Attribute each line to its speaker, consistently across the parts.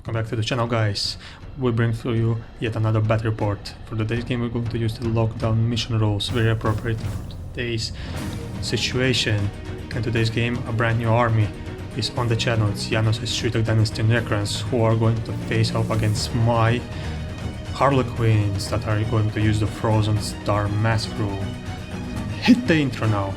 Speaker 1: Welcome back to the channel, guys. We bring to you yet another battle report. For today's game we're going to use the lockdown mission rules, very appropriate for today's situation. In today's game a brand new army is on the channel. It's Jaanus' Dynasty Necrons who are going to face off against my Harlequins that are going to use the Frozen Star Mask rule. Hit the intro now.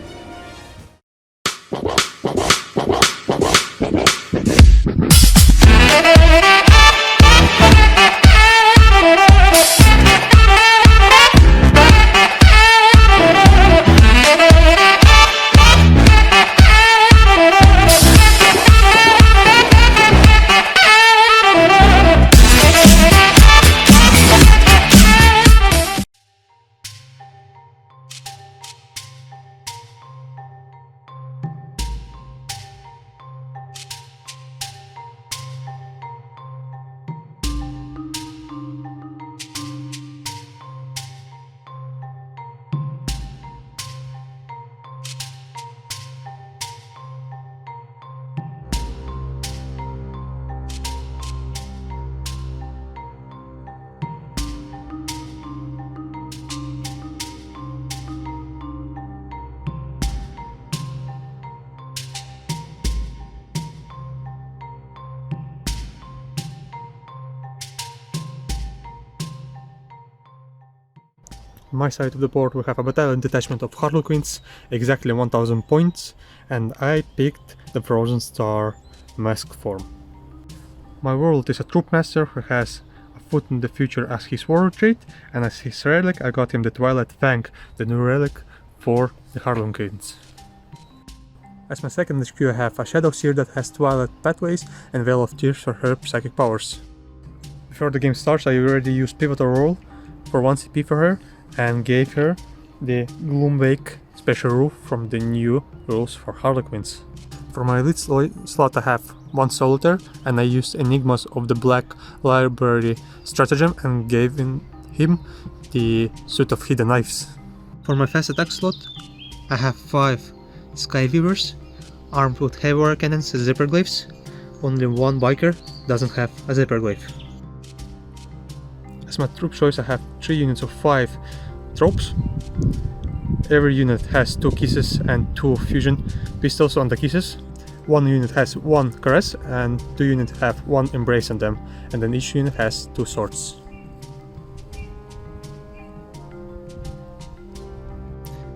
Speaker 1: On my side of the board we have a battalion detachment of Harlequins, exactly 1000 points, and I picked the Frozen Star Mask form. My warlord is a troop master who has a foot in the future as his warlord trait, and as his relic I got him the Twilight Fang, the new relic for the Harlequins. As my second HQ I have a Shadow Seer that has Twilight Pathways and Veil of Tears for her psychic powers. Before the game starts I already used Pivotal Roll for 1 CP for her, and gave her the Gloomwake special rule from the new rules for Harlequins. For my elite slot I have 1 Solitaire, and I used Enigmas of the Black Library stratagem and gave him the Suit of Hidden Knives. For my fast attack slot I have 5 Skyweavers armed with heavy war cannons and zipper glaives. Only 1 biker doesn't have a zipper glaive. As my troop choice I have 3 units of 5 tropes. Every unit has 2 kisses and 2 fusion pistols on the kisses. 1 unit has 1 caress and 2 units have 1 embrace on them, and then each unit has 2 swords.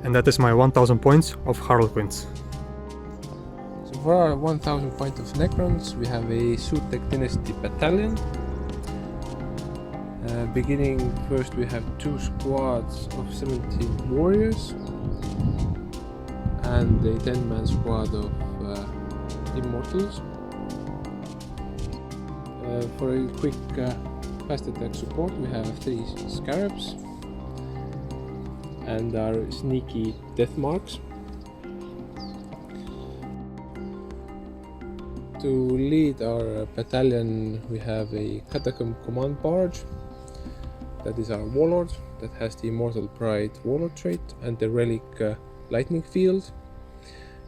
Speaker 1: And that is my 1000 points of Harlequins.
Speaker 2: So for our 1000 points of Necrons we have a Sutek Dynasty battalion. Beginning first we have 2 squads of 17 warriors and a 10-man squad of immortals. For a quick fast attack support we have 3 scarabs and our sneaky death marks. To lead our battalion we have a Catacomb Command Barge. That is our warlord that has the Immortal Pride warlord trait and the relic lightning field.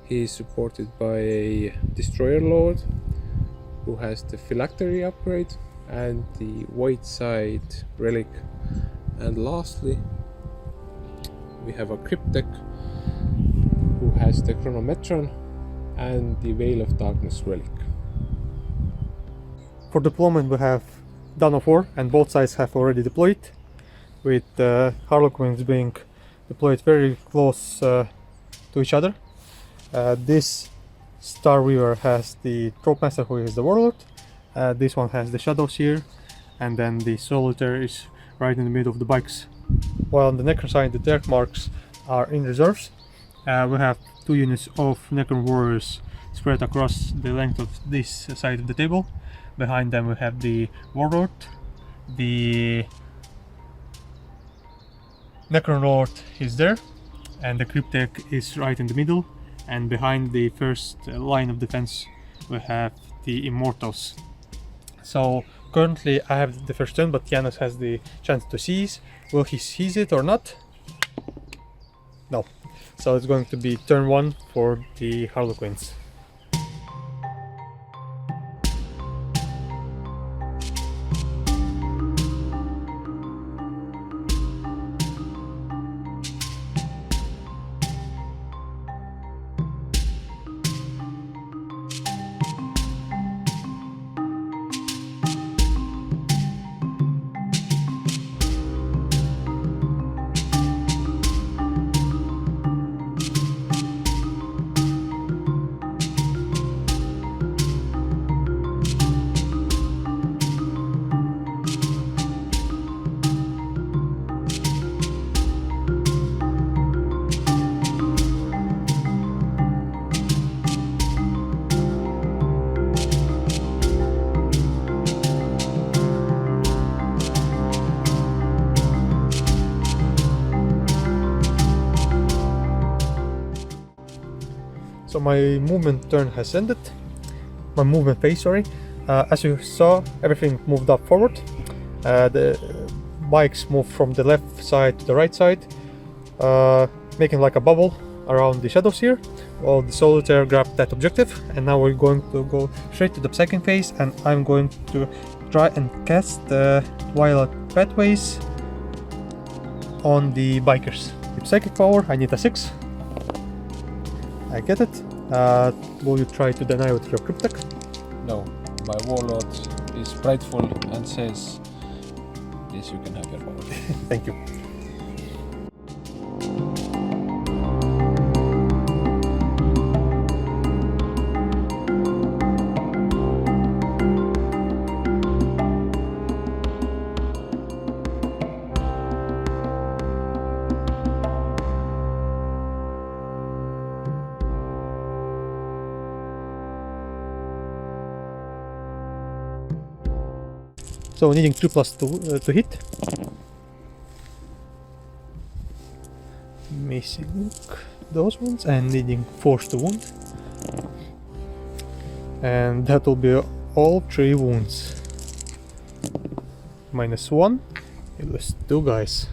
Speaker 2: He is supported by a Destroyer Lord who has the Phylactery upgrade and the White Side relic. And lastly we have a Cryptek who has the Chronometron and the Veil of Darkness relic.
Speaker 1: For deployment we have Dawn of War, and both sides have already deployed, with Harlequins being deployed very close to each other. This Star Weaver has the Trope Master who is the Warlord, this one has the Shadow Seer, and then the Solitaire is right in the middle of the bikes. While on the Necron side the Dark Marks are in reserves. We have 2 units of Necron Warriors spread across the length of this side of the table. Behind them we have the Warlord, the Necron Lord is there, and the Cryptek is right in the middle, and behind the first line of defense we have the Immortals. So currently I have the first turn, but Jaanus has the chance to seize. Will he seize it or not? No. So it's going to be turn 1 for the Harlequins. my movement turn has ended. My movement phase, sorry. As you saw, everything moved up forward. The bikes moved from the left side to the right side, making like a bubble around the shadows here. Well, the solitaire grabbed that objective, and now we're going to go straight to the second phase, and I'm going to try and cast the violet pathways on the bikers. With psychic power, I need a 6. I get it. Will you try to deny with your cryptic?
Speaker 2: No, my warlord is prideful and says, yes, you can have your power.
Speaker 1: Thank you. So needing 2+2 to hit. Missing those ones and needing force to wound. And that will be all 3 wounds. -1. It was 2 guys.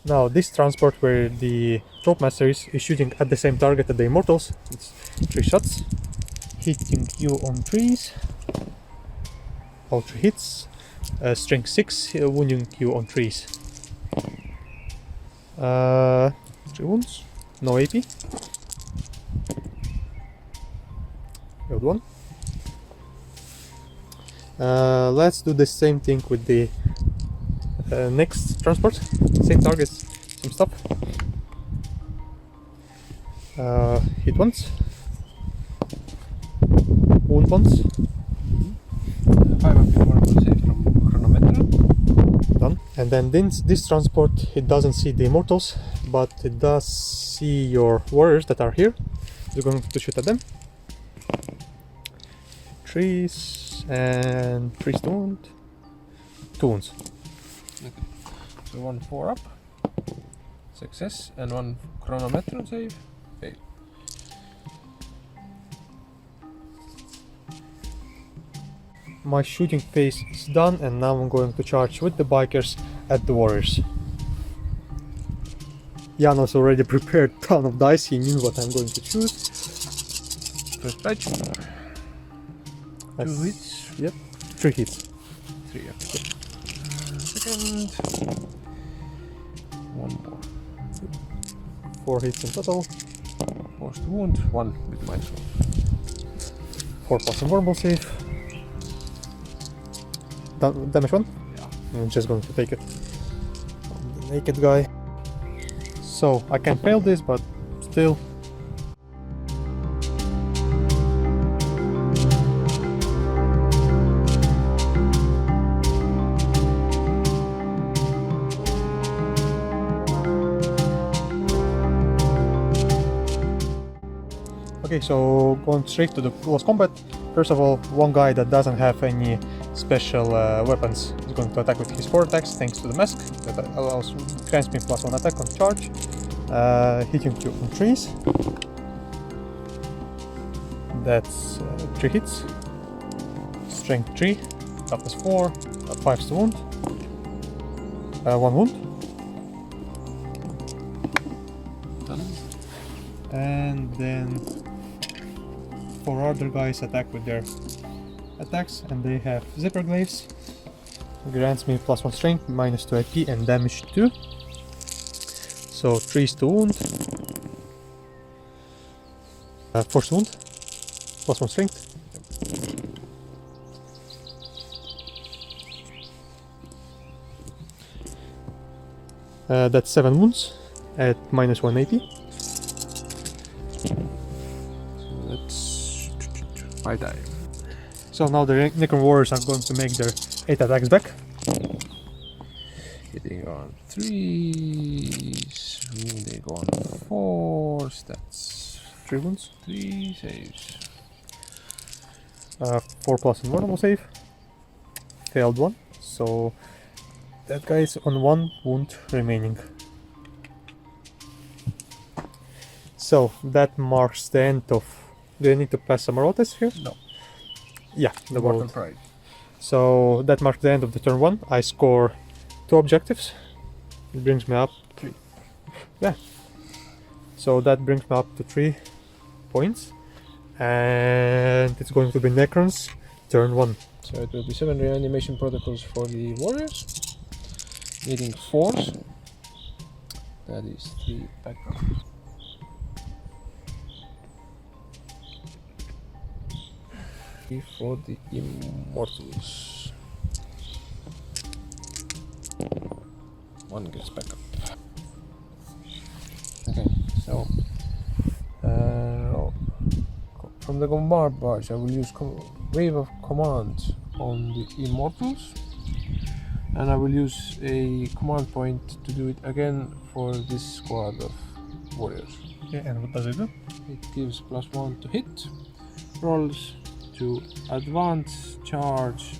Speaker 1: Now this transport where the Trope Master is shooting at the same target as the Immortals. It's 3 shots. Hitting you on 3s. All 3 hits. Strength 6, wounding you on 3s. 3 wounds. No AP. Good one. Let's do the same thing with the next transport. Same targets, same stuff. Hit once. Wound once.
Speaker 2: 5 up more save from chronometer.
Speaker 1: Done. And then this transport, it doesn't see the Immortals, but it does see your warriors that are here. You're going to shoot at them. 3s and 3s to wound. 2 wounds.
Speaker 2: Okay. So 1 4 up. Success. And 1 chronometer save. Fail.
Speaker 1: My shooting phase is done, and now I'm going to charge with the bikers at the warriors. Jaanus already prepared a ton of dice, he knew what I'm going to choose.
Speaker 2: First strike. 2 hits.
Speaker 1: Yep, 3 hits.
Speaker 2: 3 up. Second. 1 more.
Speaker 1: 4 hits in total.
Speaker 2: Force to wound. 1 with -1.
Speaker 1: 4 plus invulnerable save. Damage 1?
Speaker 2: Yeah.
Speaker 1: I'm just going to take it on the naked guy. So I can fail this, but still. Okay, so going straight to the close combat. First of all, one guy that doesn't have any special weapons is going to attack with his 4 attacks thanks to the mask that allows grants me +1 attack on charge, hitting you on 3s. That's 3 hits, strength 3, toughness 4, 5s to wound, 1 wound.
Speaker 2: Done.
Speaker 1: And then 4 other guys attack with their attacks, and they have zipper glaives. Grants me +1 strength, -2 AP, and damage 2. So 3s to wound. Force wound, +1 strength. That's 7 wounds at -1 AP.
Speaker 2: Let's 5 die.
Speaker 1: So now the Necron warriors are going to make their 8 attacks back.
Speaker 2: Hitting on 3s, wounding on 4s, that's
Speaker 1: 3 wounds.
Speaker 2: 3 saves.
Speaker 1: 4 plus invulnerable save. Failed 1. So That guy is on 1 wound remaining. So that marks the end of... Do I need to pass some rotas here?
Speaker 2: No.
Speaker 1: Yeah, the
Speaker 2: Immortal
Speaker 1: world.
Speaker 2: Pride.
Speaker 1: So that marks the end of the turn 1. I score 2 objectives. It brings me up
Speaker 2: 3.
Speaker 1: Yeah. So that brings me up to 3 points. And it's going to be Necrons, turn 1.
Speaker 2: So it will be 7 reanimation protocols for the warriors. Needing 4s. That is 3 backup. For the immortals. 1 gets back up. Okay, so from the bombard barge I will use wave of command on the immortals, and I will use a command point to do it again for this squad of warriors.
Speaker 1: Okay, and what does it do?
Speaker 2: It gives +1 to hit rolls, to advance, charge.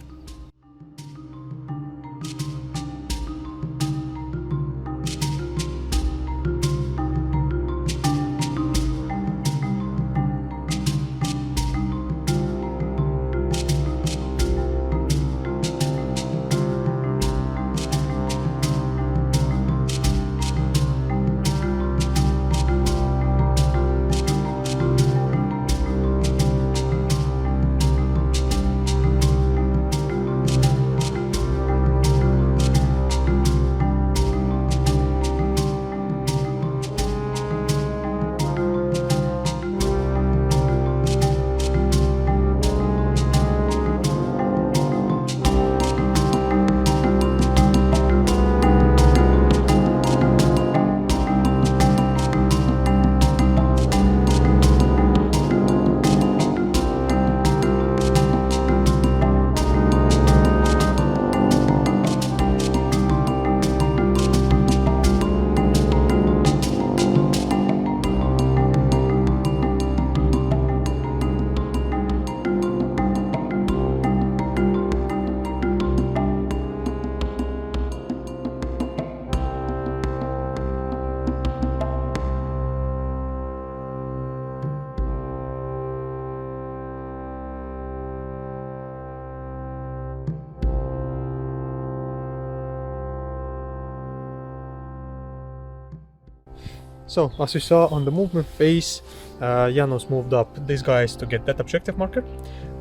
Speaker 1: So, as you saw on the movement phase, Jaanus moved up these guys to get that objective marker.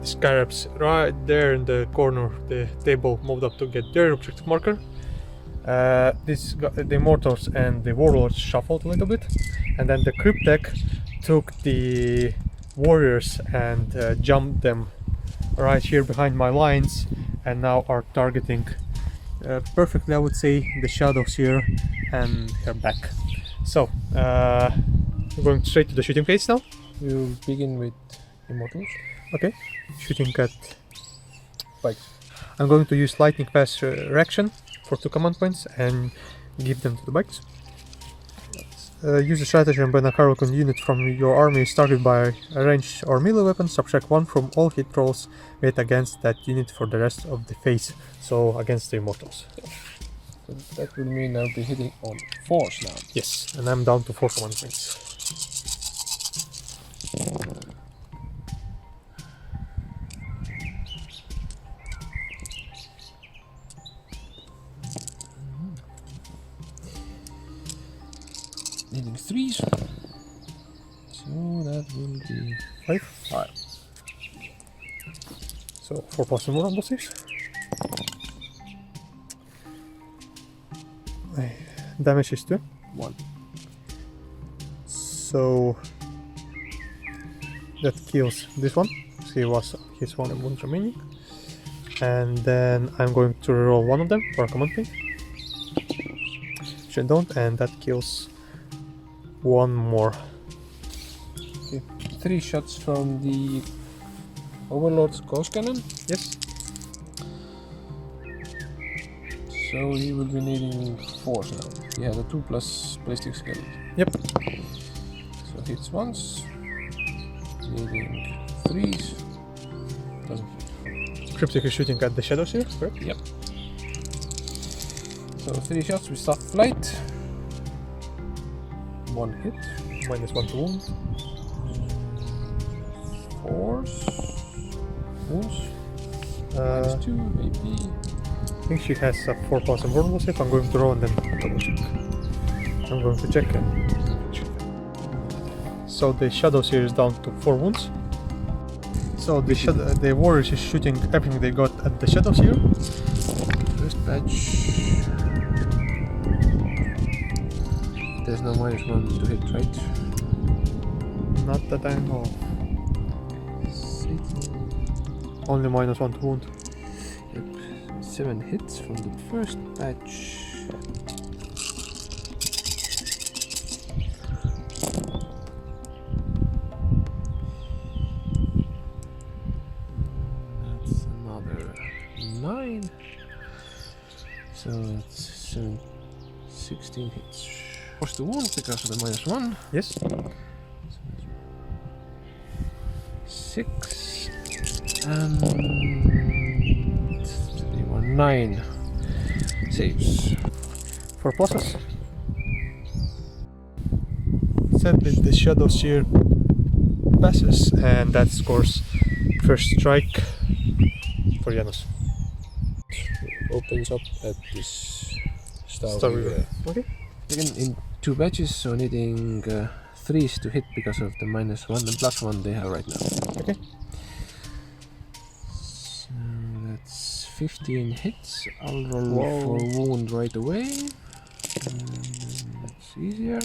Speaker 1: The scarabs right there in the corner, the table, moved up to get their objective marker. The Immortals and the Warlords shuffled a little bit, and then the Cryptek took the Warriors and jumped them right here behind my lines, and now are targeting perfectly, I would say, the shadows here and her back. So, we're going straight to the shooting phase now.
Speaker 2: We'll begin with immortals.
Speaker 1: Okay, shooting at
Speaker 2: Bikes.
Speaker 1: I'm going to use lightning fast reaction for 2 command points and give them to the bikes. Use a stratagem when a Harlequin unit from your army is targeted by a ranged or melee weapon, subtract 1 from all hit rolls made against that unit for the rest of the phase, so against the Immortals.
Speaker 2: So that will mean I'll be hitting on 4s now.
Speaker 1: Yes, and I'm down to 4 command points.
Speaker 2: Needing 3s. So that will be
Speaker 1: 5. So 4 plus 1 on both saves. Damage is 2.
Speaker 2: 1.
Speaker 1: So that kills this one. So he was his 1 wound remaining. And then I'm going to roll one of them for a command point. Which I don't, and that kills 1 more.
Speaker 2: Okay. 3 shots from the Overlord's Ghost Cannon.
Speaker 1: Yes.
Speaker 2: So he will be needing 4s now. He had a 2 plus ballistic skill.
Speaker 1: Yep.
Speaker 2: So hits once. Needing 3s. Doesn't hit.
Speaker 1: Cryptek is shooting at the shadows here, correct?
Speaker 2: Yep. So 3 shots with soft flight. 1 hit.
Speaker 1: -1 to wound.
Speaker 2: 4 wounds. -2 maybe.
Speaker 1: I think she has a 4+ invulnerable save. I'm going to roll and then double check. I'm going to check. So the shadow here is down to 4 wounds. So the warriors is shooting everything they got at the shadows here.
Speaker 2: First batch. There's no -1 to hit, right?
Speaker 1: Not that I know. Only -1 to wound.
Speaker 2: Yep. 7 hits from the first batch. That's another 9. So that's 7, 16 hits. What's the wound because of the -1?
Speaker 1: Yes.
Speaker 2: 6 and they were 9 saves.
Speaker 1: 4 pluses. Sadly, the shadow here passes, and that scores first strike for Jaanus.
Speaker 2: Opens up at this
Speaker 1: Star Weaver. Okay.
Speaker 2: Again in 2 batches, so needing 3s to hit because of the -1 and +1 they have right now.
Speaker 1: Okay.
Speaker 2: So that's 15 hits. I'll roll for wound right away. That's easier.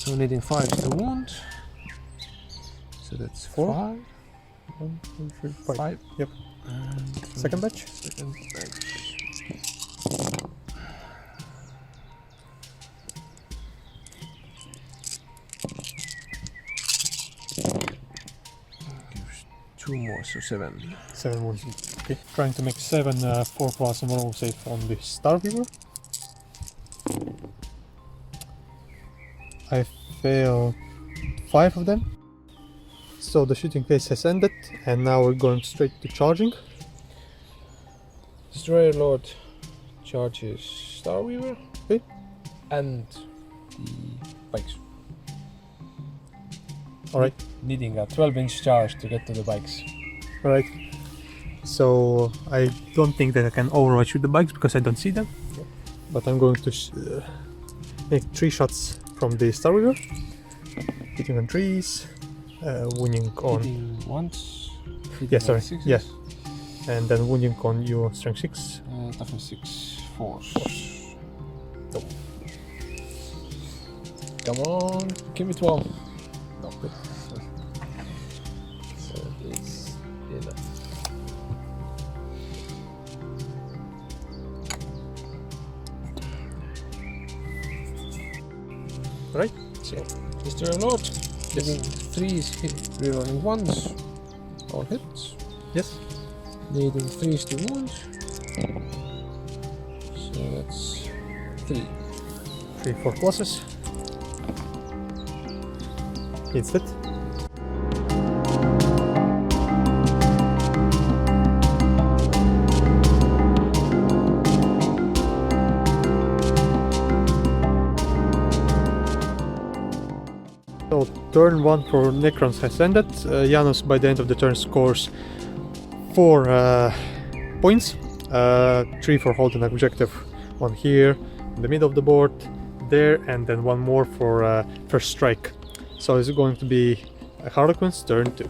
Speaker 2: So needing 5 to wound. So that's
Speaker 1: 4.
Speaker 2: 5.
Speaker 1: 1, 2, 3, 5. Yep.
Speaker 2: And
Speaker 1: Second batch.
Speaker 2: Second batch. Gives 2 more, so 7.
Speaker 1: 7 wounds. Okay. Trying to make 7 4+ invulnerable save on the Star Weaver. I failed 5 of them. So the shooting phase has ended, and now we're going straight to charging.
Speaker 2: Destroyer Lord charges Star Weaver.
Speaker 1: Okay.
Speaker 2: And the bikes.
Speaker 1: Alright.
Speaker 2: Needing a 12-inch charge to get to the bikes.
Speaker 1: Alright. So I don't think that I can overwatch with the bikes because I don't see them.
Speaker 2: Yep.
Speaker 1: But I'm going to make 3 shots from the Star Weaver. Hitting on trees, wounding on...
Speaker 2: Hitting once.
Speaker 1: Yeah, sorry. Yeah. And then wounding on you, strength 6.
Speaker 2: Toughness 6, force.
Speaker 1: No.
Speaker 2: Come on, give me 12. No. So it's enough.
Speaker 1: Right?
Speaker 2: So, Destroyer Lord, getting 3s hit, rerolling 1s, all hits.
Speaker 1: Yes.
Speaker 2: Needing 3s to wound. So that's 3.
Speaker 1: 3, 4 pluses. Hits it. So turn 1 for Necrons has ended. Jaanus by the end of the turn scores 4 points. 3 for holding an objective, 1 here in the middle of the board, there, and then 1 more for first strike. So it's going to be a Harlequin's turn 2.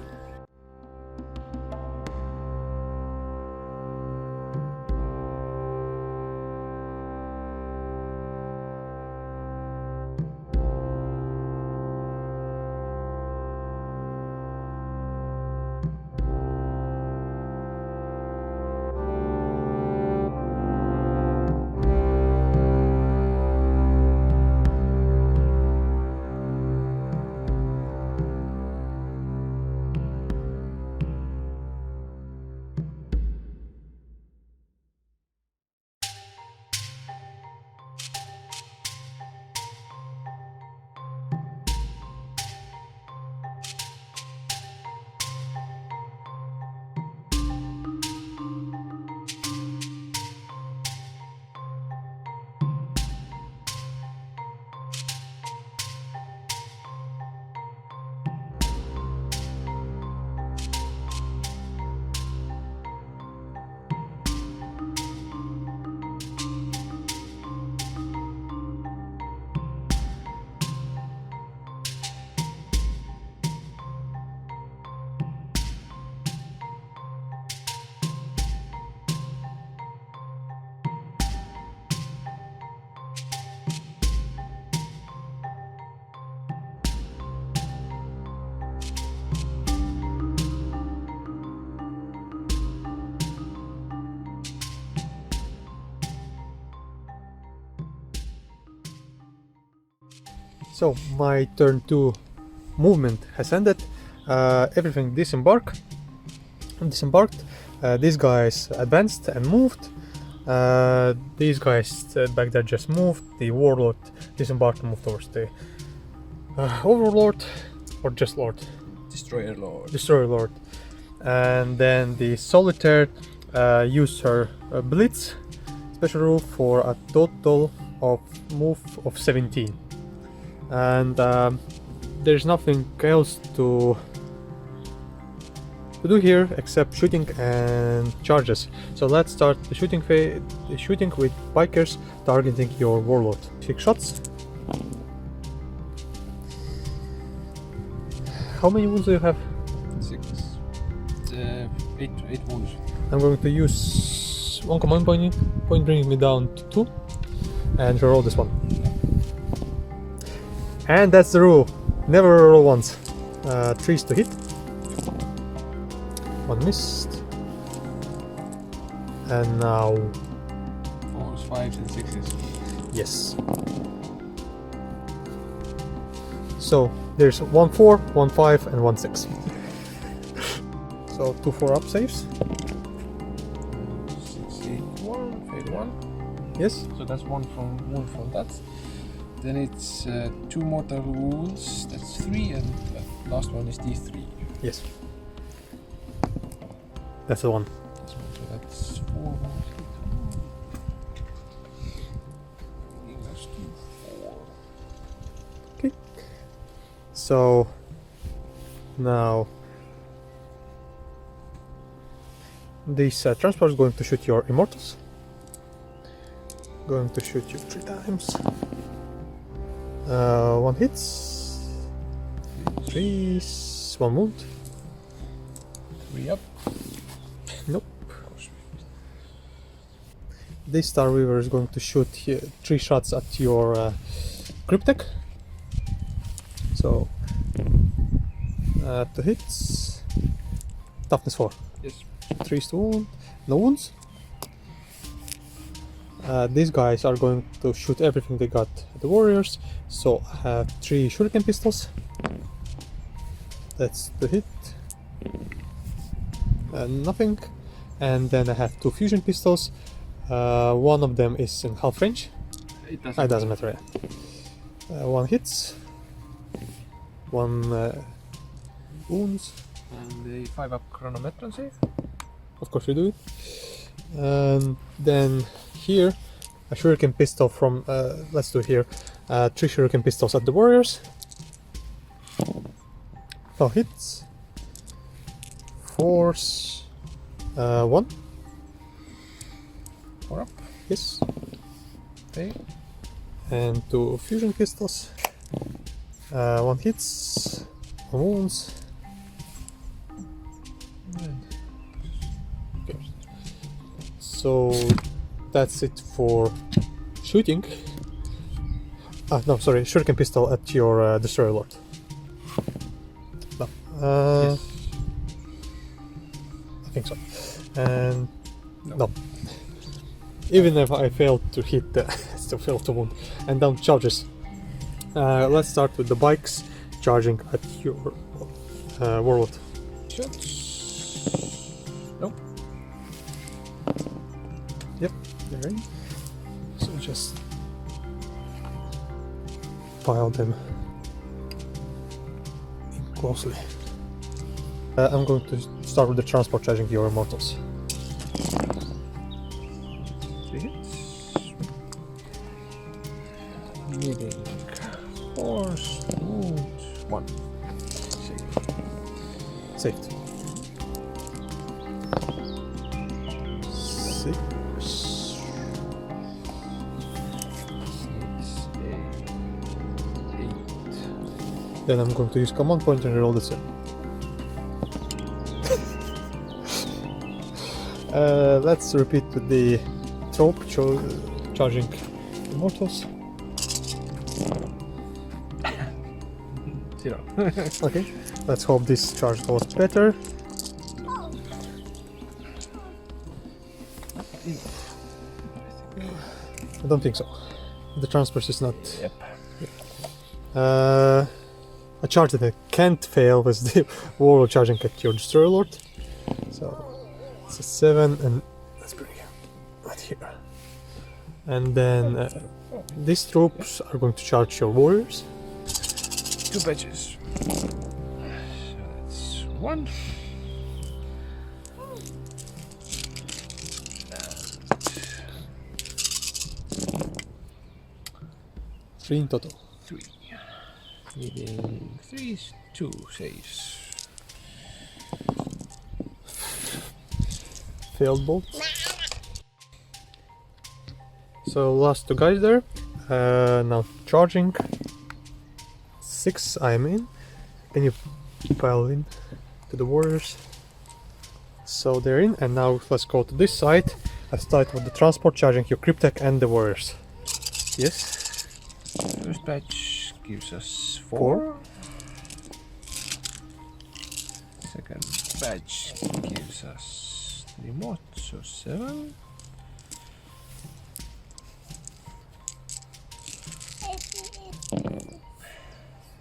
Speaker 1: So my turn 2 movement has ended. Everything disembarked. These guys advanced and moved. These guys back there just moved. The warlord disembarked and moved towards the overlord, or just lord?
Speaker 2: Destroyer Lord.
Speaker 1: Destroyer lord. And then the solitaire used her blitz special rule for a total of move of 17. And there's nothing else to do here except shooting and charges. So let's start the shooting with bikers targeting your warlord. 6 shots. How many wounds do you have?
Speaker 2: 6. 8 wounds.
Speaker 1: I'm going to use 1 command point, bringing me down to 2, and roll this one. And that's the rule. Never roll once. 3s to hit. 1 missed. And now
Speaker 2: 4s, 5s, and 6s.
Speaker 1: yes. So there's 1 4, 1 5, and 1 6. So 2 4-up saves.
Speaker 2: 6, 8, 1, fail 1.
Speaker 1: Yes.
Speaker 2: So that's wound from that. Then it's 2 mortal wounds. That's 3, and the last one is D3.
Speaker 1: Yes. That's the one.
Speaker 2: So that's 4. That's 2, 4.
Speaker 1: Okay. So now this transport is going to shoot your immortals. Going to shoot you 3 times. 1 hits. 3, 1 wound.
Speaker 2: 3 up.
Speaker 1: Nope. This Star Weaver is going to shoot 3 shots at your Cryptek. So 2 hits. Toughness 4.
Speaker 2: Yes.
Speaker 1: 3 to wound. No wounds. These guys are going to shoot everything they got at the warriors. So I have 3 shuriken pistols. That's the hit. Nothing. And then I have 2 fusion pistols. One of them is in half range.
Speaker 2: It
Speaker 1: Doesn't matter. Yeah. 1 hits. 1 wounds.
Speaker 2: And the 5 up chronometron save.
Speaker 1: Of course we do it. And then here a shuriken pistol from let's do it here. 3 shuriken pistols at the warriors. 4 hits. 4s. 1.
Speaker 2: 4 up.
Speaker 1: Yes.
Speaker 2: Okay.
Speaker 1: And 2 fusion pistols. 1 hits. 1 wounds. Okay. So that's it for shooting. No, sorry, shuriken pistol at your destroyer lord. No.
Speaker 2: Yes.
Speaker 1: I think so. And no. Even if I failed to hit, I still failed to wound. And down charges. Let's start with the bikes charging at your warlord.
Speaker 2: Shots. Nope.
Speaker 1: Yep, they're in. So just pile them in closely. I'm going to start with the transport charging your immortals.
Speaker 2: 3 hits. Needing 4s, wound, 1.
Speaker 1: Saved. 6.
Speaker 2: 8.
Speaker 1: Then I'm going to use command point and roll this in. Let's repeat with the trope charging immortals.
Speaker 2: 0.
Speaker 1: Okay, let's hope this charge goes better. I don't think so. The transverse is not.
Speaker 2: Yep.
Speaker 1: A charge that I can't fail was the Warlord charging at your Destroyer Lord. So it's a 7 and let's bring him right here. And then these troops are going to charge your warriors.
Speaker 2: 2 badges. So that's 1.
Speaker 1: 3 in total.
Speaker 2: 3. Needing 3, 2 saves.
Speaker 1: Failed bolt. So last 2 guys there. Now charging. 6 I'm in. Can you pile in to the warriors? So they're in, and now let's go to this side. I start with the transport charging your Cryptek and the warriors. Yes.
Speaker 2: First batch gives us 4.
Speaker 1: 4.
Speaker 2: Second batch gives us 3 more, so 7.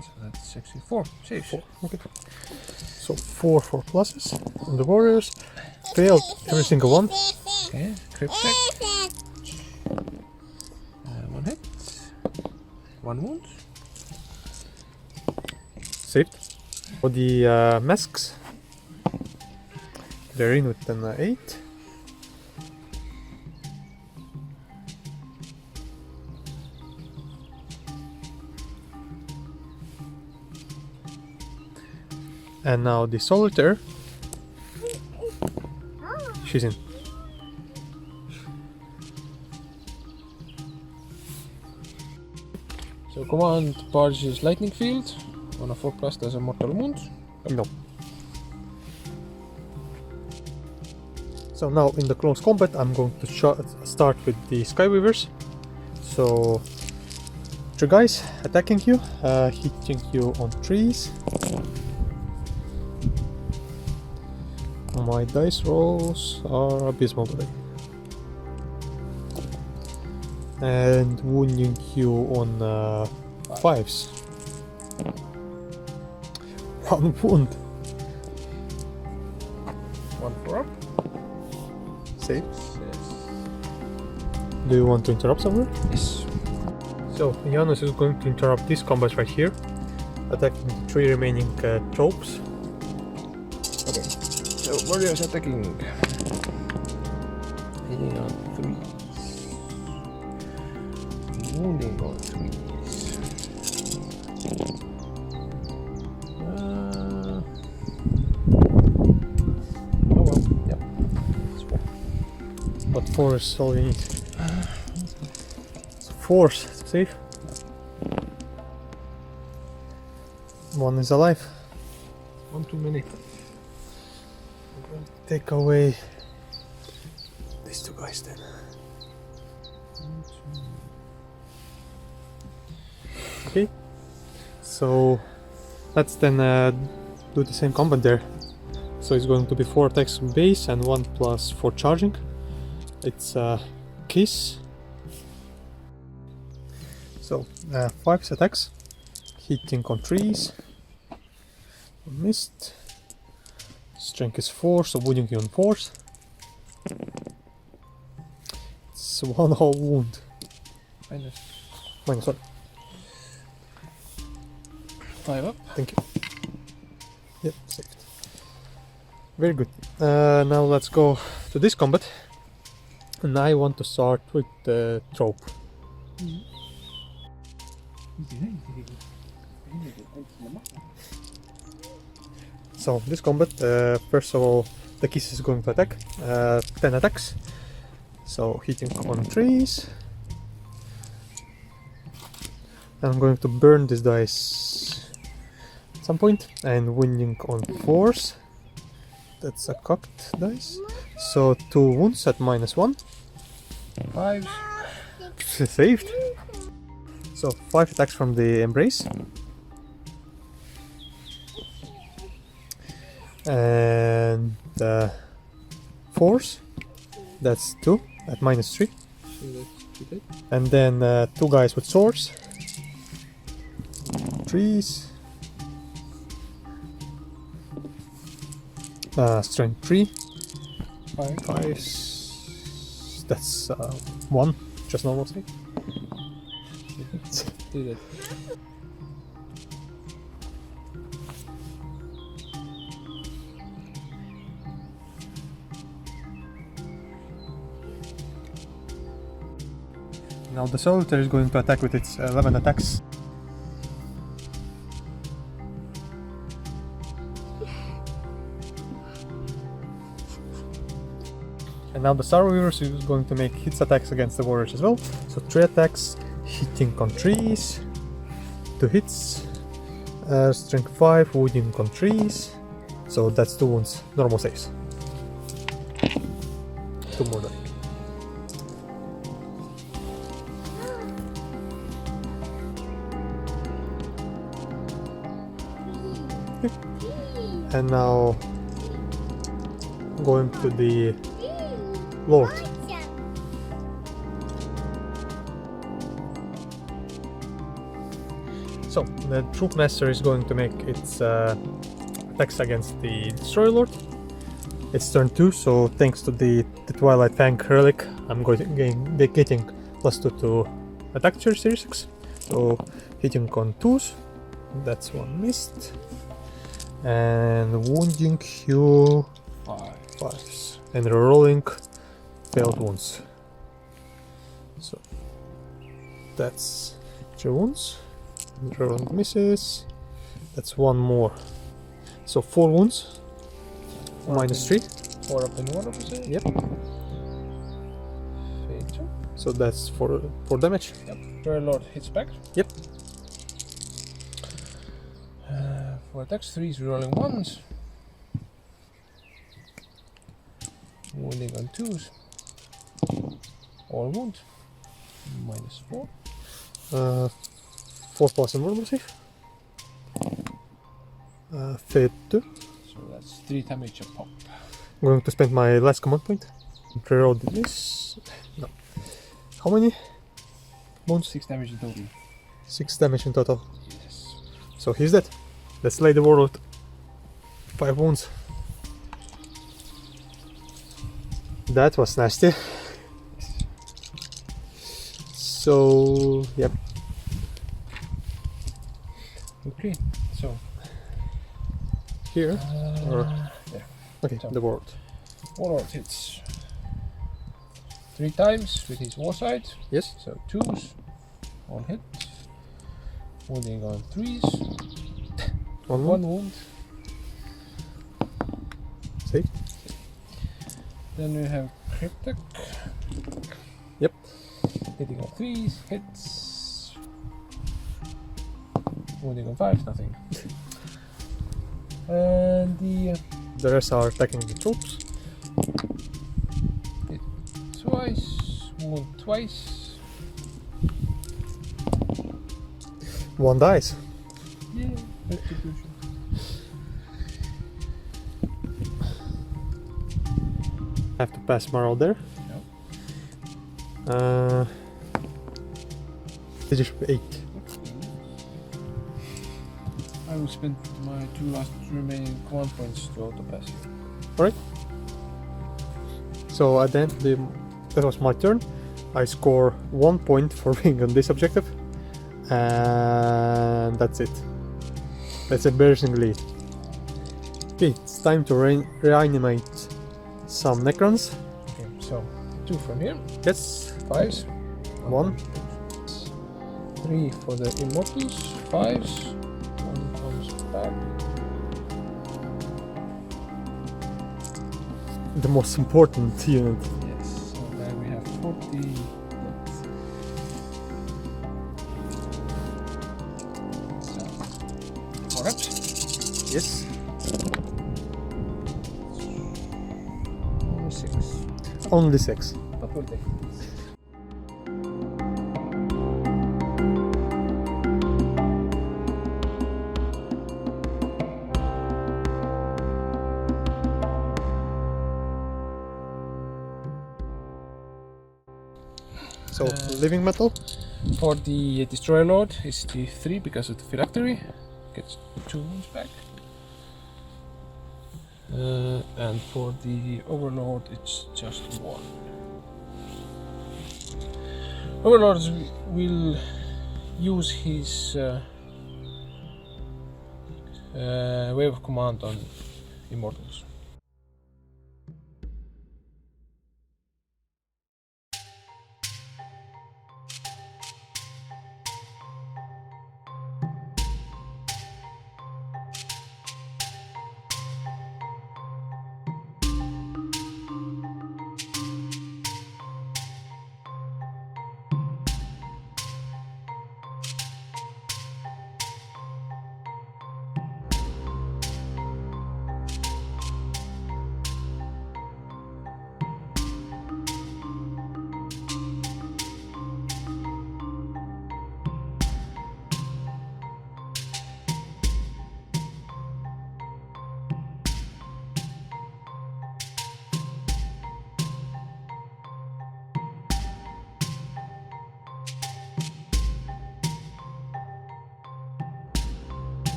Speaker 2: So that's actually 4 saves.
Speaker 1: 4. Okay. So 4 pluses on the warriors. Failed every single one.
Speaker 2: Okay, Cryptek. 1 hit. 1 wound.
Speaker 1: Saved. For the masks, they're in with an 8. And now the solitaire, she's in.
Speaker 2: So command barges lightning field. On a 4+ does a mortal wound.
Speaker 1: No. So now in the close combat I'm going to start with the Skyweavers. So 3 guys attacking you, hitting you on trees. My dice rolls are abysmal today. And wounding you on 5s. 1 wound.
Speaker 2: 1 for up.
Speaker 1: Save.
Speaker 2: Yes.
Speaker 1: Do you want to interrupt somewhere?
Speaker 2: Yes.
Speaker 1: So Jaanus is going to interrupt this combat right here, attacking 3 remaining tropes.
Speaker 2: Okay. So warriors attacking. Hitting on 3s. Wounding on 3s. Oh well, yep. It's 4.
Speaker 1: But 4 is all you need. So 4 safe. 1 is alive.
Speaker 2: 1 too many.
Speaker 1: Take away these 2 guys then. Okay, so let's then do the same combat there. So it's going to be 4 attacks base and 1 plus 4 charging. It's kiss. So 5 attacks, hitting on trees. Missed. Strength is 4, so wounding you on 4s. It's 1 whole wound.
Speaker 2: Minus
Speaker 1: Sorry.
Speaker 2: 5 up.
Speaker 1: Thank you. Yep, saved. Very good. Now let's go to this combat. And I want to start with the trope. So this combat, first of all, the kiss is going to attack. 10 attacks. So hitting on trees. I'm going to burn this dice at some point and wounding on 4s. That's a cocked dice. So 2 wounds at -1.
Speaker 2: 5.
Speaker 1: Saved. So 5 attacks from the embrace. And 4s. That's 2 at -3.
Speaker 2: So that's 2 dead.
Speaker 1: And then 2 guys with swords. trees. Strength 3. 5. That's 1. Just normal save.
Speaker 2: Do that.
Speaker 1: Now the solitaire is going to attack with its 11 attacks. And now the Star Weavers is going to make hits attacks against the warriors as well. So 3 attacks, hitting on trees, 2 hits, strength 5, wounding on trees. So that's 2 wounds, normal saves. 2 more die. And now going to the Lord. So the Troop Master is going to make its attacks against the Destroyer Lord. It's turn 2, so thanks to the Twilight Fang relic, I'm going to getting +2 to attack characteristics. So hitting on 2s, that's 1 missed. And wounding you 5s. And rerolling failed wounds. So that's 3 wounds. Rerolling misses. That's 1 more. So 4 wounds. Minus 3.
Speaker 2: 4 up in 1 of the
Speaker 1: Yep.
Speaker 2: Fatal.
Speaker 1: So that's 4 damage.
Speaker 2: Yep. Destroyer Lord hits back.
Speaker 1: Yep.
Speaker 2: 4 attacks, 3 rolling 1s. Wounding on 2s. All wound. Minus 4.
Speaker 1: 4 plus invulnerable save. Fade 2.
Speaker 2: So that's 3 damage a pop.
Speaker 1: I'm going to spend my last command point. Reroll this. No. How many wounds?
Speaker 2: 6 damage in total.
Speaker 1: 6 damage in total.
Speaker 2: Yes.
Speaker 1: So he's dead. Let's lay the warlord. 5 wounds. That was nasty. So, yep.
Speaker 2: Okay, so
Speaker 1: Here. Or,
Speaker 2: there.
Speaker 1: okay,
Speaker 2: So-
Speaker 1: the warlord.
Speaker 2: Warlord hits 3 times with his war side.
Speaker 1: Yes.
Speaker 2: So 2s, 1 hit. Wounding on 3s,
Speaker 1: 1
Speaker 2: 1
Speaker 1: wound.
Speaker 2: wound.
Speaker 1: Save.
Speaker 2: Then we have cryptic.
Speaker 1: Yep.
Speaker 2: Hitting on 3s, hits. Wounding on 5s, nothing. And
Speaker 1: The rest are attacking the troops.
Speaker 2: hit twice, wound twice.
Speaker 1: 1 dies.
Speaker 2: Yeah, restitution.
Speaker 1: Have to pass Marl there. It should be 8.
Speaker 2: I will spend my 2 last remaining command points to auto pass you.
Speaker 1: Alright. So at the end, that was my turn. I score 1 point for being on this objective. And that's it. That's embarrassingly. Okay, it's time to reanimate some Necrons.
Speaker 2: Okay, so 2 from here,
Speaker 1: Yes,
Speaker 2: 5s.
Speaker 1: 1.
Speaker 2: 3 for the immortals, 5s. 1 comes back.
Speaker 1: The most important unit.
Speaker 2: Yes, so then we have 40. So, 4 ups.
Speaker 1: Yes.
Speaker 2: Only 6.
Speaker 1: Only 6.
Speaker 2: But we'll take it.
Speaker 1: So, living metal?
Speaker 2: For the Destroyer Lord, it's the 3 because of the phylactery. Gets 2 wounds back. And for the Overlord, it's just 1. Overlord will use his wave of command on Immortals.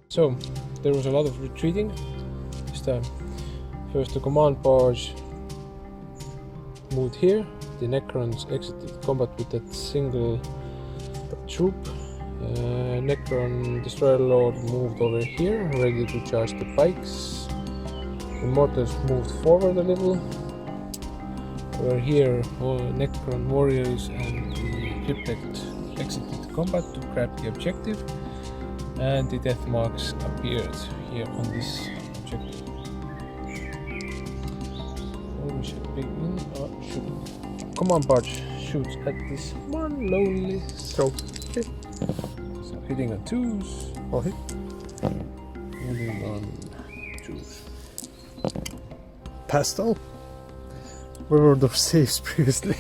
Speaker 2: So, there was a lot of retreating this time. First the command barge moved here, the Necrons exited combat with that single troop. Necron Destroyer Lord moved over here, ready to charge the pikes. Immortals moved forward a little. Over here, all Necron warriors and the Cryptect exited combat to grab the objective. And the death marks appeared here on this objective. We should begin. Command barge shoots at this one lonely throw. Okay. So hitting on 2s.
Speaker 1: I'll hit.
Speaker 2: Hitting on 2s.
Speaker 1: Pastel? Where were those saves previously?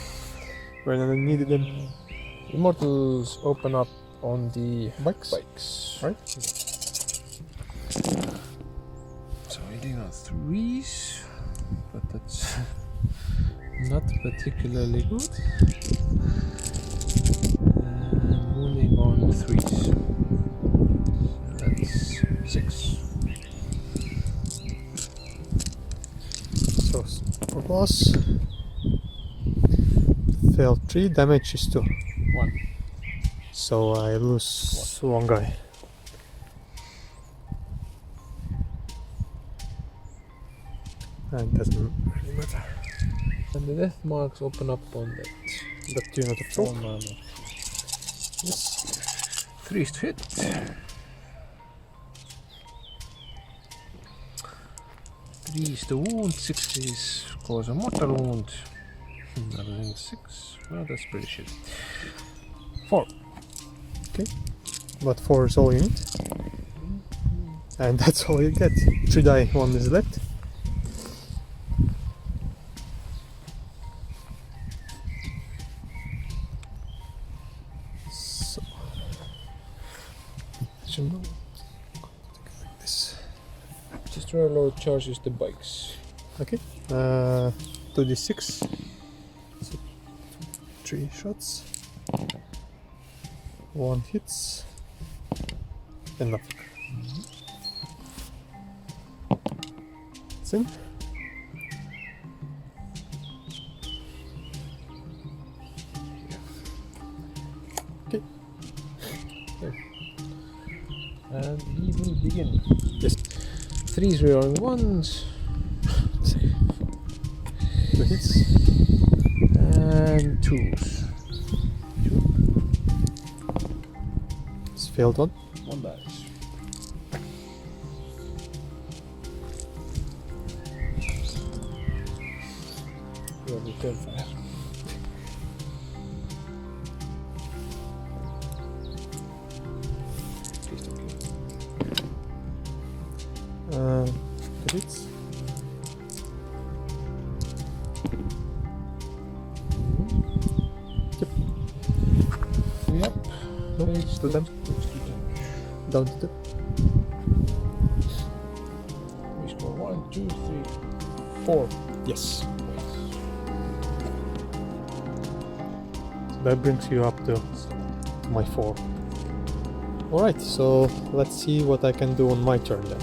Speaker 1: When I needed them.
Speaker 2: Immortals open up on the
Speaker 1: Bikes?
Speaker 2: Right? So hitting on 3s, but that's not particularly good. And wounding on 3s. So that's 6.
Speaker 1: So, for boss, failed 3, damage is 2.
Speaker 2: 1.
Speaker 1: So I lose one guy. And it doesn't really matter.
Speaker 2: And the death marks open up on that.
Speaker 1: That unit of 4
Speaker 2: mana.
Speaker 1: Yes.
Speaker 2: 3 to hit. 3 is the wound, 6 is cause a mortal wound. Another thing 6. Well, that's pretty shit. 4.
Speaker 1: Okay. But 4 is all you need. And that's all you get. 3 die, 1 is left. So. Like this.
Speaker 2: Destroyer Lord charges the bikes.
Speaker 1: Okay. 2d6. So 3 shots. 1 hits. And nothing. It's in.
Speaker 2: 3 reroll ones.
Speaker 1: 2 hits.
Speaker 2: And 2s.
Speaker 1: It's failed one.
Speaker 2: 1 dice. You have return fire. Please don't kill.
Speaker 1: 2 hits.
Speaker 2: Yep.
Speaker 1: No,
Speaker 2: Page
Speaker 1: to them. Down to 2.
Speaker 2: We score 1, 2, 3, 4.
Speaker 1: Yes. That brings you up to my 4. Alright, so let's see what I can do on my turn then.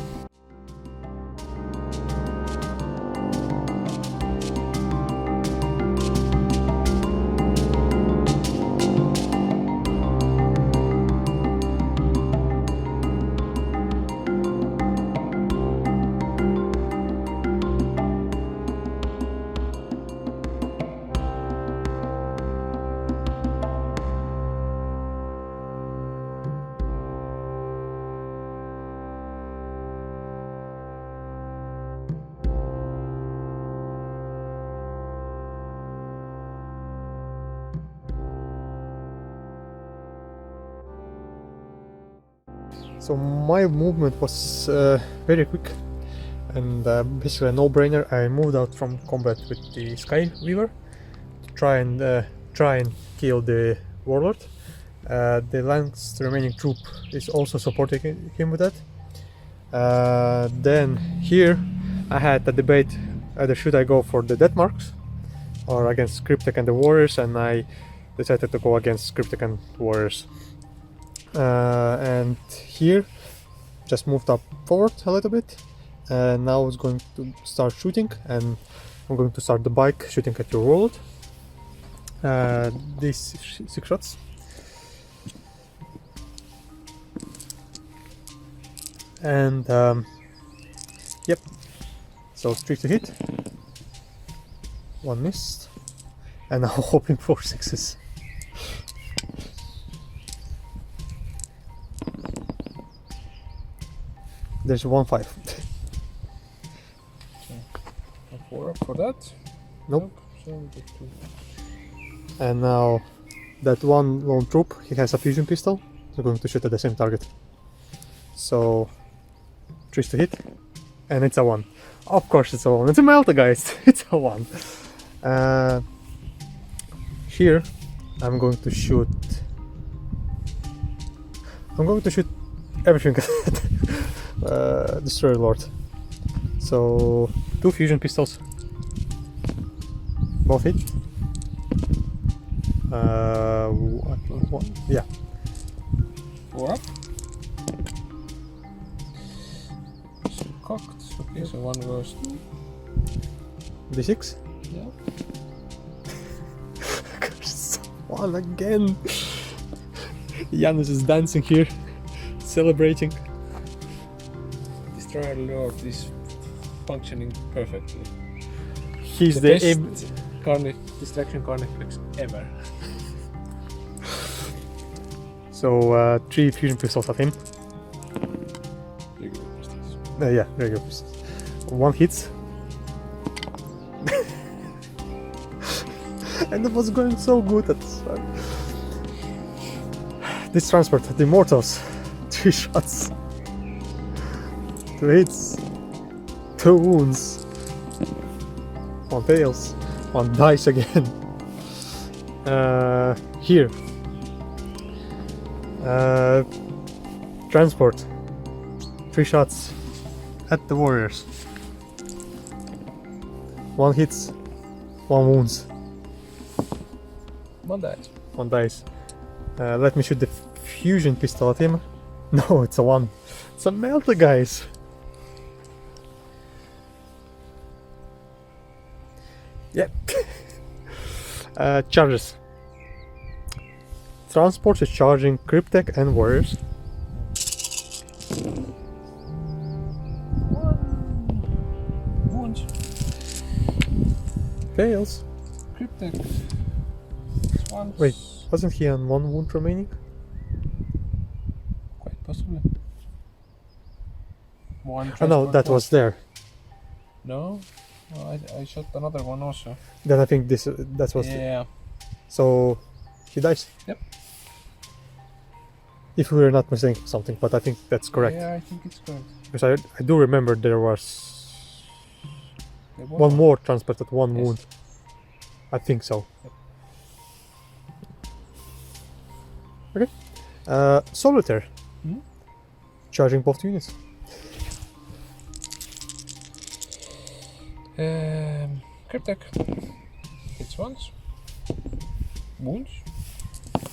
Speaker 1: So my movement was very quick and basically a no-brainer. I moved out from combat with the Sky Weaver to try and kill the Warlord. The last remaining troop is also supporting him with that. Then here I had a debate either should I go for the death marks or against Cryptek and the Warriors, and I decided to go against Cryptek and Warriors. And here just moved up forward a little bit, and now it's going to start shooting, and I'm going to start the bike shooting at your world. These 6 shots. And yep, so 3 to hit, 1 missed, and now hoping for 6s. There's 1-5.
Speaker 2: A 4 up for that?
Speaker 1: Nope.
Speaker 2: So we get 2.
Speaker 1: And now that one lone troop, he has a fusion pistol, so I'm going to shoot at the same target. So 3 to hit, and it's a 1. Of course it's a 1. It's a Malta, guys. It's a 1. Here I'm going to shoot everything at Destroyer Lord. So 2 fusion pistols, both hit. One, yeah.
Speaker 2: 4 up. So cocked. Okay, so 1 goes.
Speaker 1: D6.
Speaker 2: Yeah.
Speaker 1: 1 again. Jaanus is dancing here, celebrating.
Speaker 2: Destroyer Lord is functioning perfectly.
Speaker 1: He's
Speaker 2: the
Speaker 1: the
Speaker 2: best distraction carnifex ever.
Speaker 1: So 3 fusion pistols at him.
Speaker 2: Regular pistols.
Speaker 1: Yeah, regular pistols. 1 hits. And it was going so good at this transport, the Immortals. 3 shots. 2 hits. 2 wounds. 1 fails. 1 dice again. Here. Transport. 3 shots at the Warriors. 1 hits. 1 wounds.
Speaker 2: 1 dice.
Speaker 1: 1 dice. Let me shoot the fusion pistol at him. No, it's a 1. It's a Malta, guys. Yep. Charges. Transport is charging Cryptek and Warriors.
Speaker 2: 1 ones.
Speaker 1: Fails.
Speaker 2: Cryptic. Once.
Speaker 1: Wait, wasn't he on 1 wound remaining?
Speaker 2: Quite possibly. One
Speaker 1: Oh no, that was there.
Speaker 2: No? Well, I shot another one also.
Speaker 1: Then I think that was.
Speaker 2: Yeah.
Speaker 1: So he dies.
Speaker 2: Yep.
Speaker 1: If we're not missing something, but I think that's correct.
Speaker 2: Yeah, I think it's correct.
Speaker 1: Because I do remember there was one more transport at 1
Speaker 2: Yes.
Speaker 1: wound. I think so.
Speaker 2: Yep.
Speaker 1: Okay. Solitaire.
Speaker 2: Hmm?
Speaker 1: Charging both units.
Speaker 2: Cryptic. Hits once. Wounds.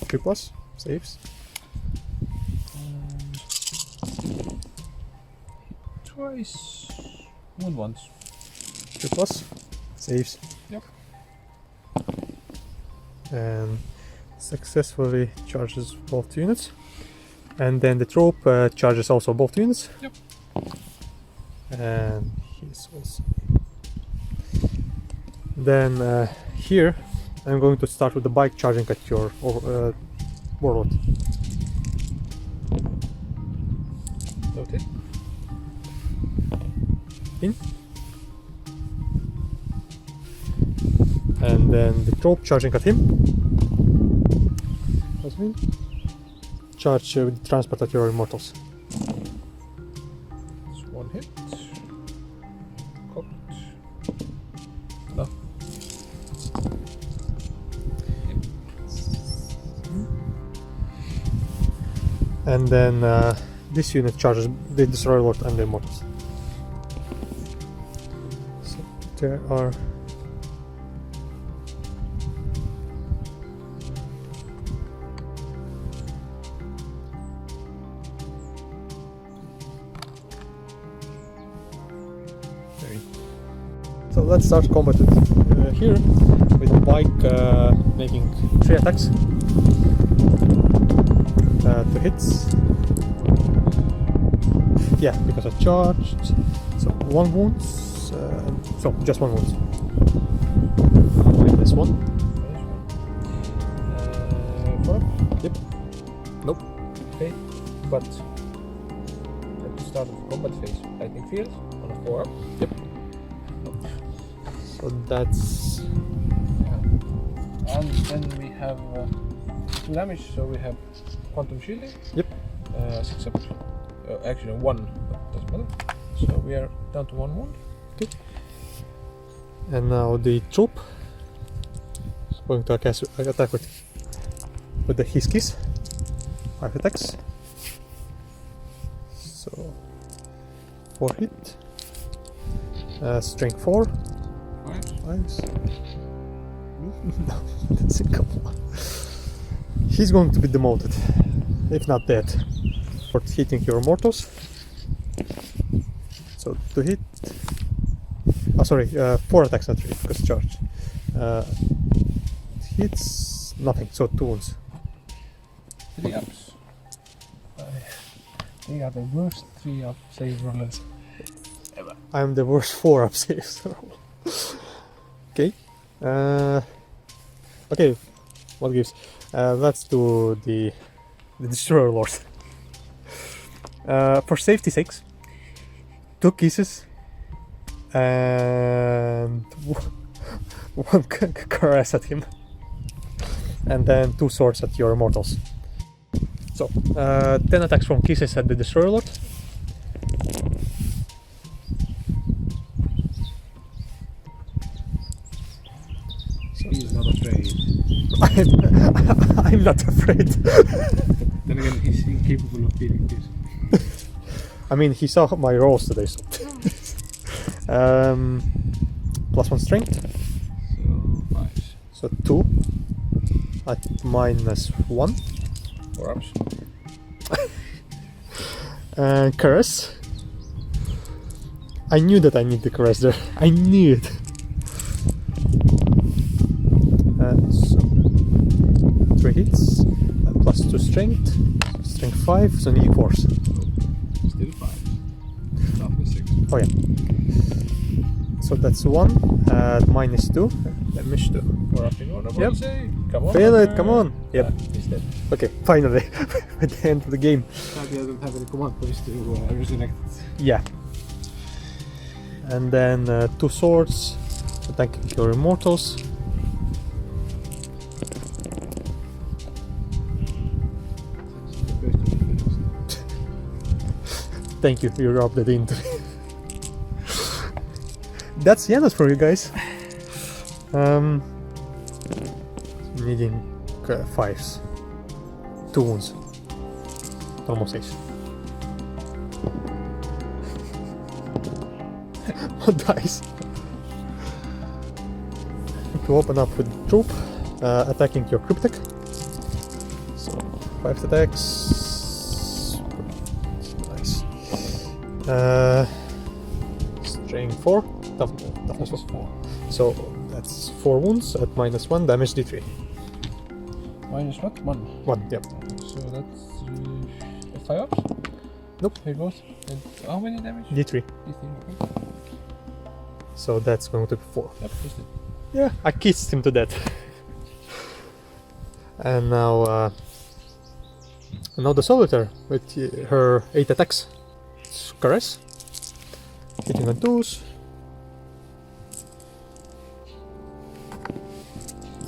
Speaker 1: 3+. Saves.
Speaker 2: Twice. Wound once.
Speaker 1: 3+. Saves.
Speaker 2: Yep.
Speaker 1: And successfully charges both units. And then the trope charges also both units.
Speaker 2: Yep.
Speaker 1: And he's also. Then here I'm going to start with the bike charging at your warlord.
Speaker 2: Noted.
Speaker 1: In. And then the trope charging at him. That's me. Charge with the transport at your immortals.
Speaker 2: It's one hit. Cocked. No.
Speaker 1: And then this unit charges the Destroyer Lord and the immortals. So there are. So let's start combat here with the bike making 3 attacks. 2 hits. Yeah, because I charged. So 1 wound. So just 1 wound. With this one.
Speaker 2: Four.
Speaker 1: Yep. Nope.
Speaker 2: Okay, but at the start of the combat phase, lightning field on a 4.
Speaker 1: Yep. So that's.
Speaker 2: Yeah. And then we have 2 damage, so we have quantum shielding.
Speaker 1: Yep.
Speaker 2: 6 up. Actually 1, but doesn't matter. So we are down to 1 wound.
Speaker 1: Okay. And now the troop is going to attack with the his kiss. 5 attacks. So 4 hit. Strength 4. 5s. No, that's a couple. He's going to be demoted, if not dead, for hitting your mortals. So to hit. Oh, sorry, 4 attacks, not 3, because charged. Hits nothing, so 2 wounds.
Speaker 2: 3 ups. They are the worst 3 up save rollers ever.
Speaker 1: I'm the worst 4 up saves. Okay. Okay, what gives? Let's do the Destroyer Lord. For safety 6, 2 kisses and 1 caress at him, and then 2 swords at your immortals. So 10 attacks from kisses at the Destroyer Lord.
Speaker 2: He's not afraid.
Speaker 1: I'm not afraid.
Speaker 2: Then again, he's incapable of beating this.
Speaker 1: I mean, he saw my rolls today, so. +1 strength.
Speaker 2: So 5.
Speaker 1: So 2. At -1.
Speaker 2: 4 ups.
Speaker 1: And caress. I knew that I need the caress there. I knew it. So 3 hits. +2 strength. Strength 5, so nearly 4s.
Speaker 2: Still 5. Not the 6.
Speaker 1: Oh yeah. So that's 1 at -2. Damage 2.
Speaker 2: We're up in order.
Speaker 1: Yep.
Speaker 2: Come on.
Speaker 1: Feel it,
Speaker 2: Hunter.
Speaker 1: come on. Yep.
Speaker 2: He's dead.
Speaker 1: Okay, finally. At the end of the game.
Speaker 2: Glad he doesn't have any command points to resurrect.
Speaker 1: Yeah. And then 2 swords, attacking your immortals. Thank you, you rubbed it into me. That's Jaanus for you guys. Needing 5s. 2 wounds. Almost 6. What dice? To open up with troop, attacking your cryptic. So 5 attacks. Nice. Strain 4. Toughness was 4. So that's 4 wounds at -1, damage d3.
Speaker 2: Minus what? 1.
Speaker 1: 1, yep.
Speaker 2: So that's 5 ups?
Speaker 1: Nope.
Speaker 2: Here goes. And how many damage?
Speaker 1: d3.
Speaker 2: Okay.
Speaker 1: So that's going to be 4.
Speaker 2: Yep, he's dead.
Speaker 1: Yeah, I kissed him to death. And now the solitaire with her 8 attacks. Caress. Hitting on 2s.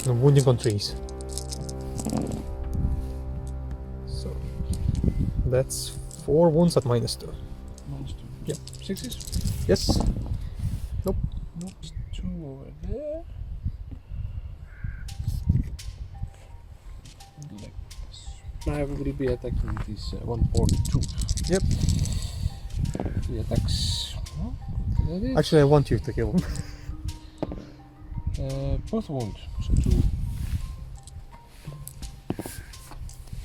Speaker 1: And wounding on 3s. So that's 4 wounds at -2.
Speaker 2: Minus 2.
Speaker 1: Yep.
Speaker 2: 6s?
Speaker 1: Yes. Nope.
Speaker 2: Nope. 2 over there. Like this. I will be attacking this 1, 4, 2.
Speaker 1: Yep.
Speaker 2: 3 attacks. Oh, that is.
Speaker 1: Actually, I want you to kill him.
Speaker 2: Both wound. So 2.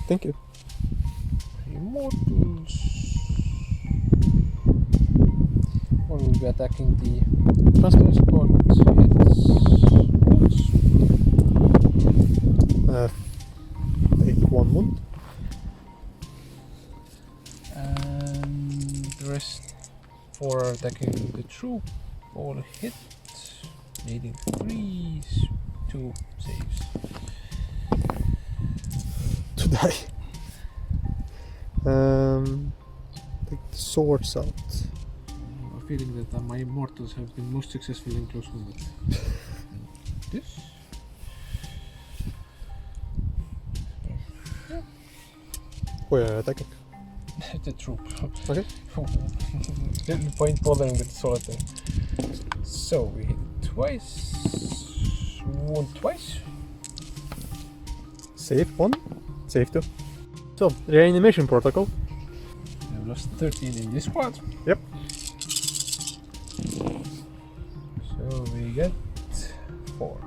Speaker 1: Thank you.
Speaker 2: Immortals. One will be attacking the transport.
Speaker 1: Take 1 wound.
Speaker 2: And the rest 4 are attacking the troop. All hit. Needing 3s. 2 saves.
Speaker 1: To die. Take the swords out.
Speaker 2: I have a feeling that my immortals have been most successful in close combat. This?
Speaker 1: We're attacking.
Speaker 2: The troop.
Speaker 1: Okay.
Speaker 2: Little point bothering with the solitaire. So we hit twice. Wound twice.
Speaker 1: Save 1. Save 2. So, reanimation protocol.
Speaker 2: I've lost 13 in this squad.
Speaker 1: Yep.
Speaker 2: So we get 4.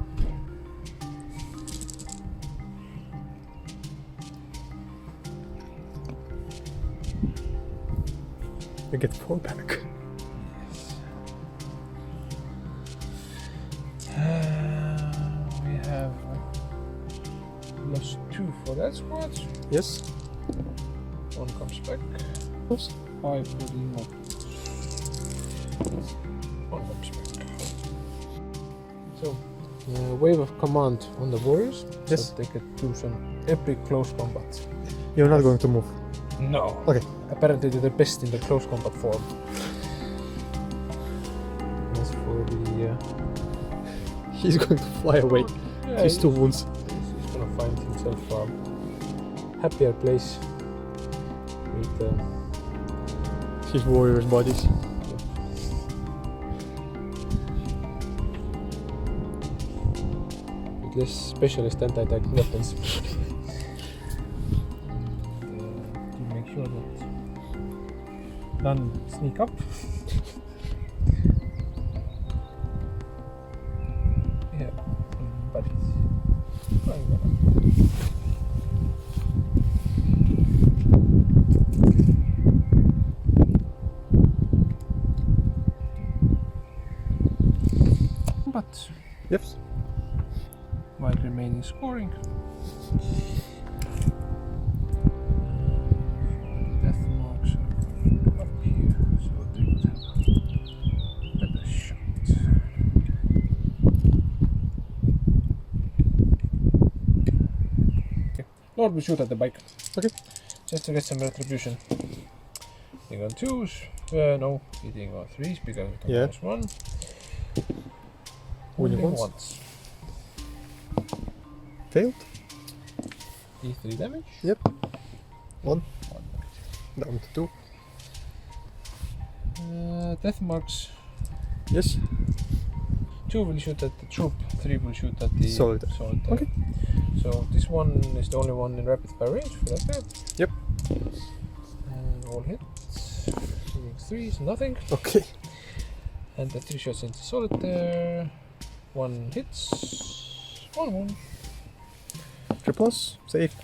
Speaker 1: We get 4 back.
Speaker 2: We have lost 2 for that squad.
Speaker 1: Yes.
Speaker 2: 1 comes back.
Speaker 1: Oops.
Speaker 2: 5 for the immortals. 1 comes back. So, wave of command on the warriors.
Speaker 1: Yes.
Speaker 2: So they could do some epic close combat.
Speaker 1: You're not going to move.
Speaker 2: No.
Speaker 1: Okay.
Speaker 2: Apparently they're the best in the close combat form. As for the...
Speaker 1: He's going to fly away.
Speaker 2: yeah,
Speaker 1: He's 2 wounds.
Speaker 2: He's gonna find himself a happier place with
Speaker 1: His warriors' bodies.
Speaker 2: with less specialist anti-tank weapons. To make sure that none sneak up. Yeah, but it's fine. But
Speaker 1: Yes.
Speaker 2: while remaining scoring. Death marks are up here, so they would have a better shot. Lord will shoot at the bike.
Speaker 1: Okay.
Speaker 2: Just to get some retribution. Hitting on 2s. No, hitting on 3s because it
Speaker 1: Yeah.
Speaker 2: was 1.
Speaker 1: Winning
Speaker 2: Wounding
Speaker 1: once. Failed.
Speaker 2: D3 damage.
Speaker 1: Yep. 1.
Speaker 2: 1.
Speaker 1: Down to 2.
Speaker 2: Death marks.
Speaker 1: Yes.
Speaker 2: 2 will shoot at the troop, 3 will shoot at the
Speaker 1: Solitaire.
Speaker 2: solitaire.
Speaker 1: Okay.
Speaker 2: So this one is the only one in rapid fire range for that guy.
Speaker 1: Yep.
Speaker 2: And all hits. Hitting 3s, nothing.
Speaker 1: Okay.
Speaker 2: And the 3 shots into solitaire. 1 hits. 1 wound.
Speaker 1: 3 plus. Safe.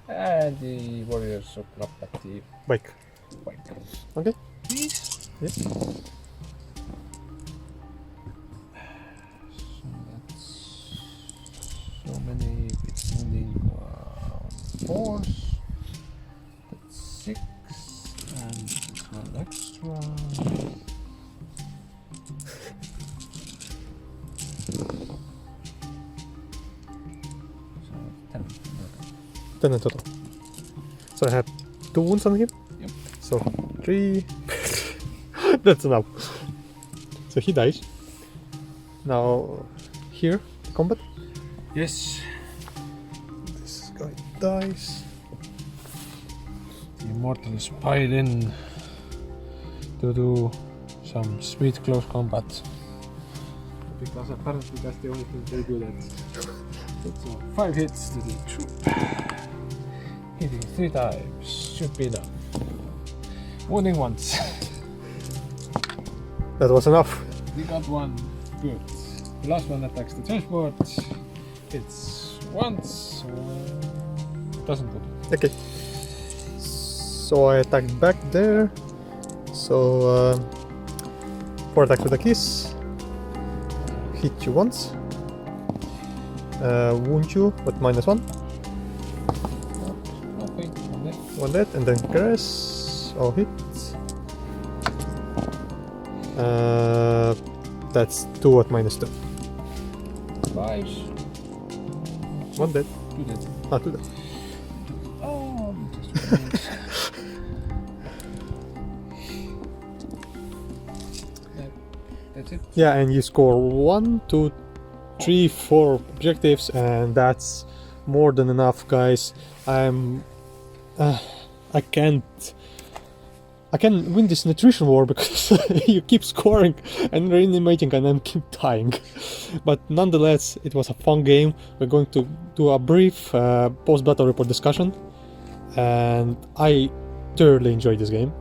Speaker 2: And the warriors open up at the
Speaker 1: Bike.
Speaker 2: bike.
Speaker 1: Okay.
Speaker 2: Please.
Speaker 1: Yes.
Speaker 2: So that's so many with wounding 4s. That's 6 and 1 extra. So 10.
Speaker 1: 10 in total. So I have 2 wounds on him.
Speaker 2: Yep.
Speaker 1: So 3. That's enough. So he dies. Now here, combat.
Speaker 2: Yes.
Speaker 1: This guy dies.
Speaker 2: The immortals pile in to do some sweet close combat. Because apparently that's the only thing they do that. So 5 hits to the troop. Hitting 3 times should be enough. Wounding once.
Speaker 1: That was enough.
Speaker 2: We got 1. Good. The last one attacks the transport. Hits once. Doesn't go.
Speaker 1: Okay. So I attacked back there. So 4 attacks with a kiss. Hit you once. Wound you, but -1.
Speaker 2: Nothing.
Speaker 1: 1 dead, and then caress. All hits. That's 2 at -2.
Speaker 2: 5s.
Speaker 1: 1 dead.
Speaker 2: 2 dead.
Speaker 1: 2 dead.
Speaker 2: Oh, just that's it.
Speaker 1: Yeah, and you score 1, 2, 3, 4 objectives, and that's more than enough, guys. I can win this nutrition war because you keep scoring and reanimating and then keep dying. But nonetheless, it was a fun game. We're going to do a brief post-battle report discussion, and I thoroughly enjoyed this game.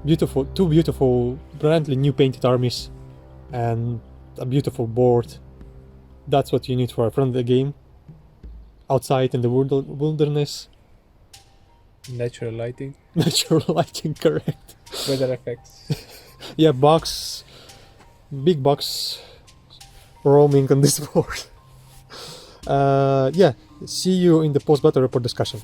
Speaker 1: Beautiful, 2 beautiful, brandly new painted armies, and a beautiful board. That's what you need for a friendly game. Outside in the wilderness.
Speaker 2: Natural lighting.
Speaker 1: Natural lighting, correct.
Speaker 2: Weather effects.
Speaker 1: Yeah, big box roaming on this board. Yeah, see you in the post-battle report discussion.